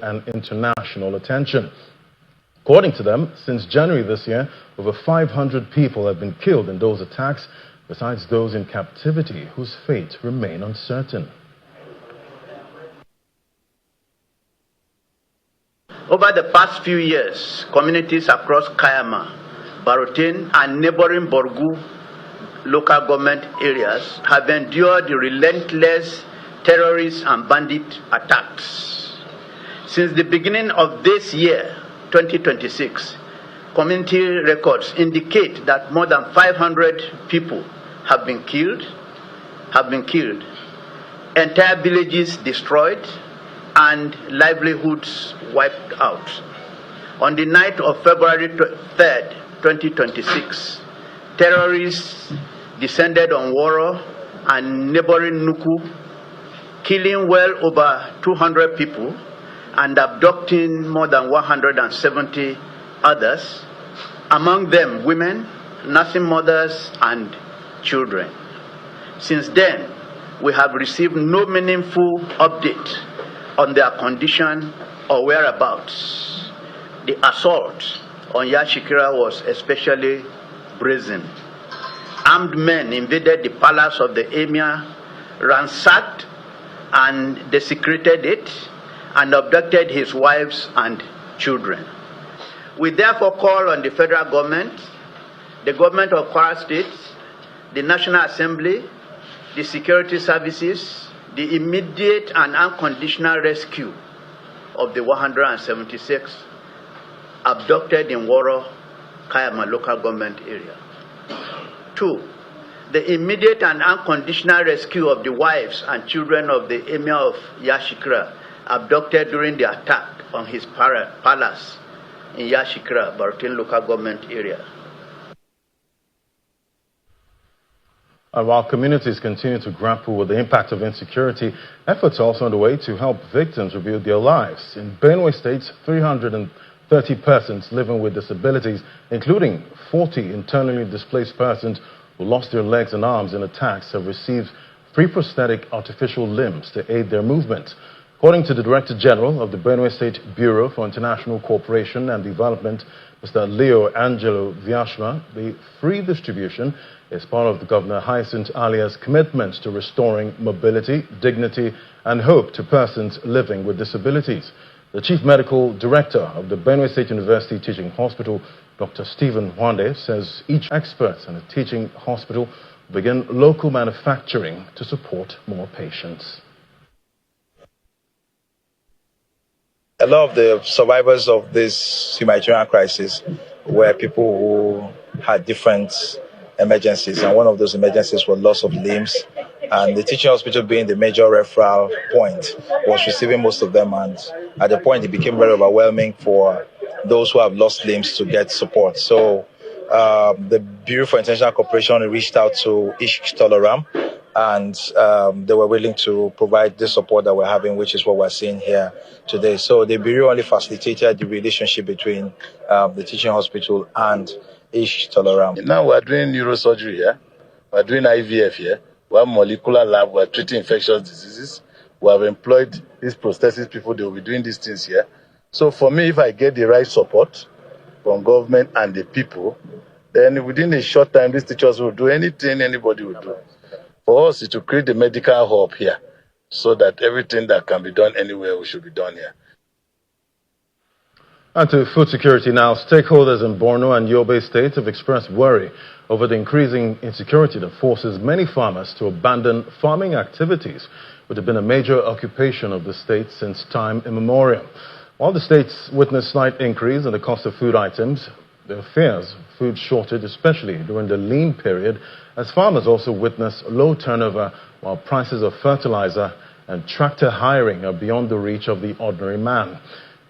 and international attention. According to them, since January this year, over 500 people have been killed in those attacks, besides those in captivity whose fate remain uncertain. Over the past few years, communities across Kayama, Barotin, and neighboring Borgu local government areas have endured relentless terrorist and bandit attacks. Since the beginning of this year, 2026, community records indicate that more than 500 people have been killed, entire villages destroyed, and livelihoods wiped out. On the night of February 3rd, 2026, terrorists descended on Woro and neighboring Nuku, killing well over 200 people and abducting more than 170 others, among them women, nursing mothers, and children. Since then, we have received no meaningful update on their condition or whereabouts. The assault on Yashikira was especially brazen. Armed men invaded the palace of the emir, ransacked and desecrated it, and abducted his wives and children. We therefore call on the federal government, the government of Kwara State, the National Assembly, the security services, the immediate and unconditional rescue of the 176 abducted in Woro, Kayama local government area. 2, the immediate and unconditional rescue of the wives and children of the Emir of Yashikira abducted during the attack on his palace in Yashikira, Barotin local government area. And while communities continue to grapple with the impact of insecurity, efforts are also underway to help victims rebuild their lives. In Benue State, 330 persons living with disabilities, including 40 internally displaced persons who lost their legs and arms in attacks, have received free prosthetic artificial limbs to aid their movement. According to the Director General of the Benue State Bureau for International Cooperation and Development, Mr. Leo Angelo Viashma, the free distribution is part of the Governor Hyacinth Alia's commitment to restoring mobility, dignity, and hope to persons living with disabilities. The Chief Medical Director of the Benue State University Teaching Hospital, Dr. Stephen Wande, says each expert in a teaching hospital will begin local manufacturing to support more patients. A lot of the survivors of this humanitarian crisis were people who had different emergencies, and one of those emergencies was loss of limbs, and the teaching hospital, being the major referral point, was receiving most of them, and at the point it became very overwhelming for those who have lost limbs to get support. So the Bureau for International Cooperation reached out to Ish Toloram, and they were willing to provide the support that we're having, which is what we're seeing here today. So the Bureau only facilitated the relationship between the teaching hospital and Ish Toloram. Now we're doing neurosurgery here, we're doing IVF here, we have molecular lab, we're treating infectious diseases, we have employed these prosthesis people, they will be doing these things here. So for me, if I get the right support from government and the people, then within a short time, these teachers will do anything anybody will do. For us, it will create a medical hub here, so that everything that can be done anywhere, we should be done here. And to food security now, stakeholders in Borno and Yobe states have expressed worry over the increasing insecurity that forces many farmers to abandon farming activities, which have been a major occupation of the state since time immemorial. While the states witnessed slight increase in the cost of food items, there are fears of food shortage, especially during the lean period, as farmers also witness low turnover while prices of fertilizer and tractor hiring are beyond the reach of the ordinary man.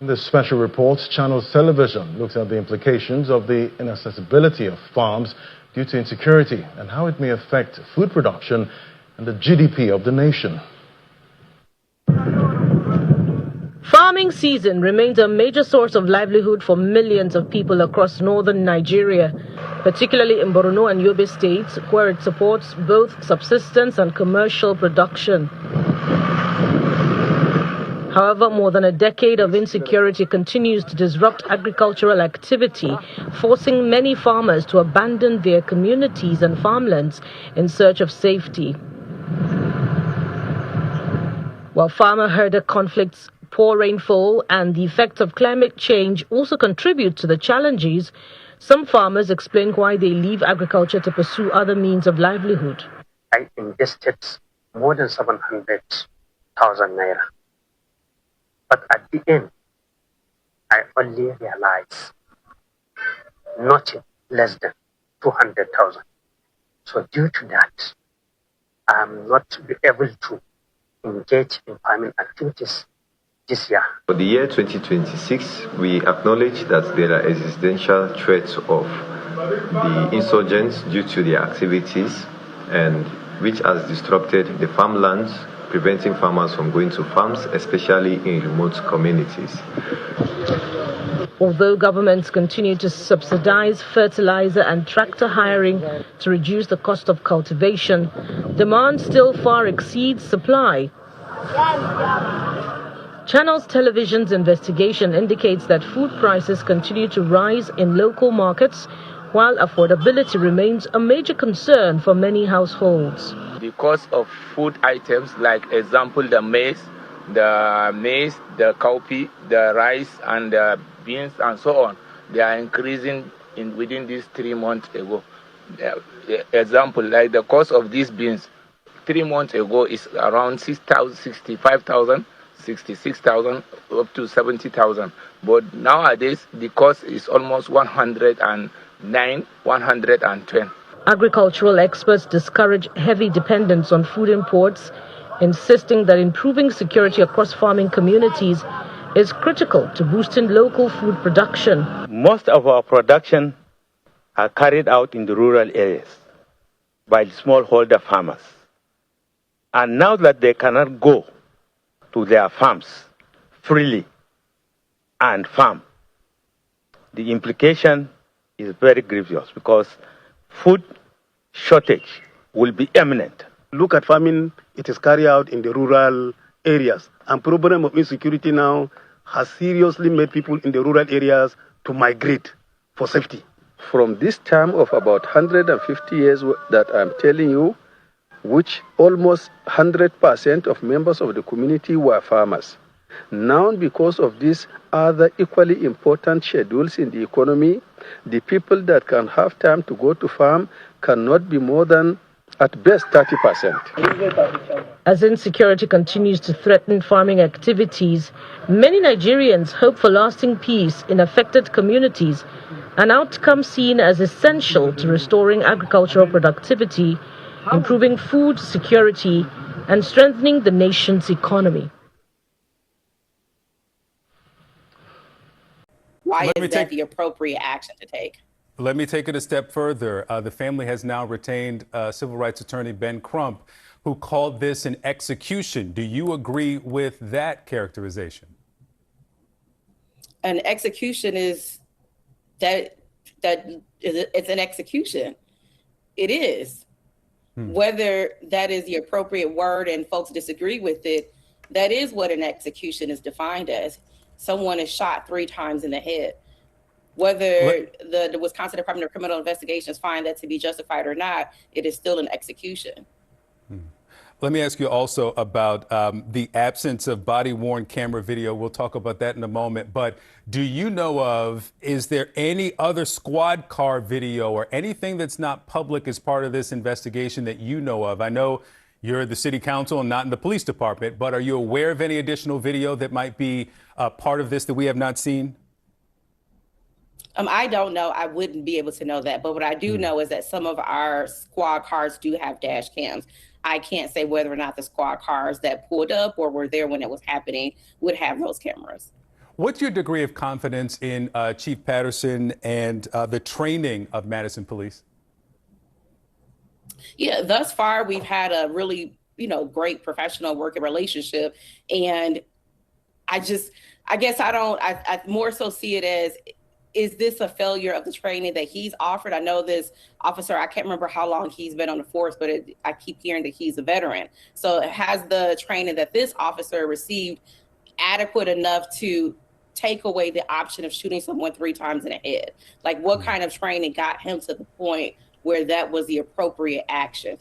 In this special report, Channels Television looks at the implications of the inaccessibility of farms due to insecurity and how it may affect food production and the GDP of the nation. Farming season remains a major source of livelihood for millions of people across northern Nigeria, particularly in Borno and Yobe states, where it supports both subsistence and commercial production. However, more than a decade of insecurity continues to disrupt agricultural activity, forcing many farmers to abandon their communities and farmlands in search of safety. While farmer-herder conflicts, poor rainfall, and the effects of climate change also contribute to the challenges, some farmers explain why they leave agriculture to pursue other means of livelihood. I invested more than 700,000 naira. But at the end, I only realized nothing less than 200,000. So due to that, I am not able to engage in farming activities this year. For the year 2026, we acknowledge that there are existential threats of the insurgents due to their activities, and which has disrupted the farmlands, preventing farmers from going to farms, especially in remote communities. Although governments continue to subsidize fertilizer and tractor hiring to reduce the cost of cultivation, demand still far exceeds supply. Channels Television's investigation indicates that food prices continue to rise in local markets, while affordability remains a major concern for many households. The cost of food items, like example the maize, the cowpea, the rice, and the beans, and so on, they are increasing within these 3 months ago. Example, like the cost of these beans 3 months ago is around 6,000, 65,000, 66,000, up to 70,000. But nowadays, the cost is almost 109, 110. Agricultural experts discourage heavy dependence on food imports, insisting that improving security across farming communities is critical to boosting local food production. Most of our production are carried out in the rural areas by smallholder farmers. And now that they cannot go to their farms freely and farm, the implication is very grievous because food shortage will be imminent. Look at farming, it is carried out in the rural areas. And problem of insecurity now has seriously made people in the rural areas to migrate for safety. From this time of about 150 years that I'm telling you, which almost 100% of members of the community were farmers. Now, because of these other equally important schedules in the economy, the people that can have time to go to farm cannot be more than, at best, 30%. As insecurity continues to threaten farming activities, many Nigerians hope for lasting peace in affected communities, an outcome seen as essential to restoring agricultural productivity, improving food security, and strengthening the nation's economy. Why is that the appropriate action to take? Let me take it a step further. The family has now retained civil rights attorney Ben Crump, who called this an execution. Do you agree with that characterization? An execution is that it's an execution. It is. Whether that is the appropriate word and folks disagree with it, that is what an execution is defined as. Someone is shot 3 times in the head. Whether the Wisconsin Department of Criminal Investigations find that to be justified or not, it is still an execution. Let me ask you also about the absence of body-worn camera video. We'll talk about that in a moment. But do you know of, is there any other squad car video or anything that's not public as part of this investigation that you know of? I know you're the city council and not in the police department, but are you aware of any additional video that might be part of this that we have not seen? I don't know. I wouldn't be able to know that. But what I do know is that some of our squad cars do have dash cams. I can't say whether or not the squad cars that pulled up or were there when it was happening would have those cameras. What's your degree of confidence in Chief Patterson and the training of Madison Police? Yeah, thus far, we've had a really, great professional working relationship. And I guess I more so see it as, is this a failure of the training that he's offered? I know this officer, I can't remember how long he's been on the force, but I keep hearing that he's a veteran. So has the training that this officer received adequate enough to take away the option of shooting someone 3 times in the head? Like, what kind of training got him to the point where that was the appropriate action?